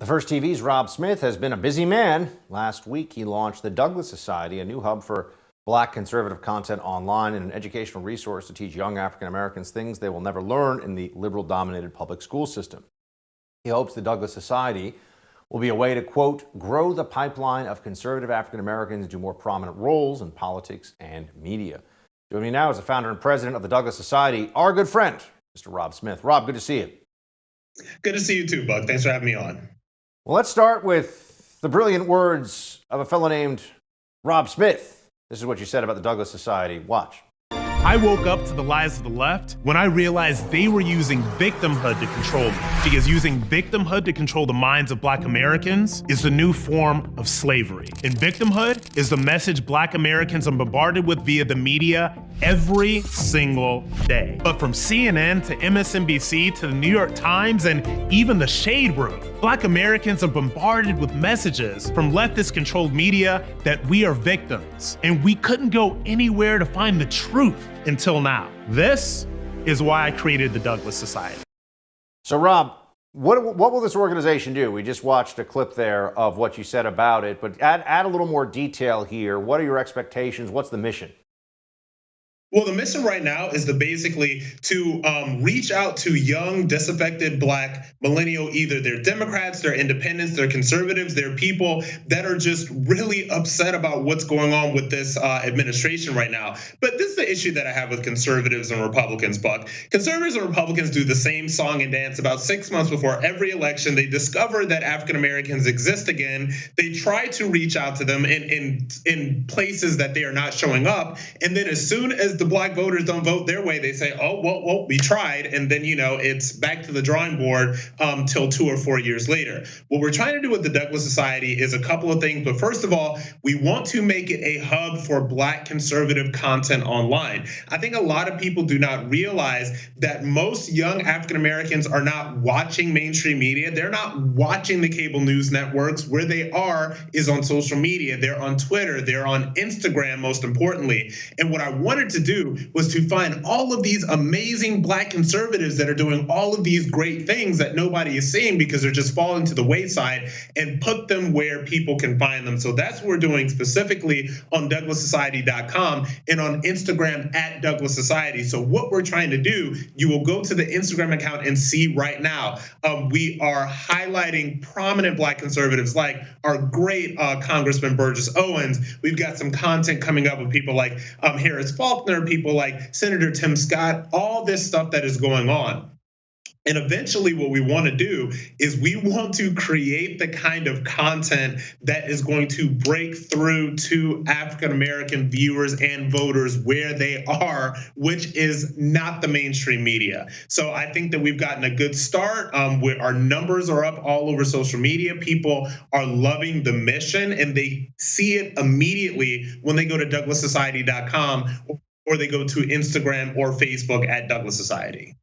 The First TV's Rob Smith has been a busy man. Last week, he launched the Douglas Society, a new hub for Black conservative content online and an educational resource to teach young African Americans things they will never learn in the liberal-dominated public school system. He hopes the Douglas Society will be a way to, quote, grow the pipeline of conservative African Americans into more prominent roles in politics and media. Joining me now is the founder and president of the Douglas Society, our good friend, Mr. Rob Smith. Rob, good to see you. Good to see you too, Buck. Thanks for having me on. Well, let's start with the brilliant words of a fellow named Rob Smith. This is what you said about the Douglas Society. Watch. I woke up to the lies of the left when I realized they were using victimhood to control me. Because using victimhood to control the minds of Black Americans is the new form of slavery. And victimhood is the message Black Americans are bombarded with via the media every single day. But from CNN to MSNBC to the New York Times and even the Shade Room, Black Americans are bombarded with messages from leftist-controlled media that we are victims, and we couldn't go anywhere to find the truth until now. This is why I created the Douglas Society. So, Rob, what will this organization do? We just watched a clip there of what you said about it, but add a little more detail here. What are your expectations? What's the mission? Well, the mission right now is basically to reach out to young, disaffected Black millennial, either they're Democrats, they're independents, they're conservatives, they're people that are just really upset about what's going on with this administration right now. But this is the issue that I have with conservatives and Republicans, Buck. Conservatives and Republicans do the same song and dance about 6 months before every election. They discover that African Americans exist again. They try to reach out to them in places that they are not showing up. And then as soon as the Black voters don't vote their way, they say, oh, well, we tried. And then, it's back to the drawing board till 2 or 4 years later. What we're trying to do with the Douglas Society is a couple of things. But first of all, we want to make it a hub for Black conservative content online. I think a lot of people do not realize that most young African Americans are not watching mainstream media. They're not watching the cable news networks. Where they are is on social media. They're on Twitter. They're on Instagram, most importantly. And what I wanted to do was to find all of these amazing Black conservatives that are doing all of these great things that nobody is seeing because they're just falling to the wayside, and put them where people can find them. So that's what we're doing specifically on DouglasSociety.com and on Instagram at Douglas Society. So what we're trying to do, you will go to the Instagram account and see right now, we are highlighting prominent Black conservatives like our great Congressman Burgess Owens. We've got some content coming up with people like Harris Faulkner, people like Senator Tim Scott, all this stuff that is going on. And eventually what we want to do is we want to create the kind of content that is going to break through to African-American viewers and voters where they are, which is not the mainstream media. So I think that we've gotten a good start. Our numbers are up all over social media. People are loving the mission, and they see it immediately when they go to DouglasSociety.com or they go to Instagram or Facebook at Douglas Society.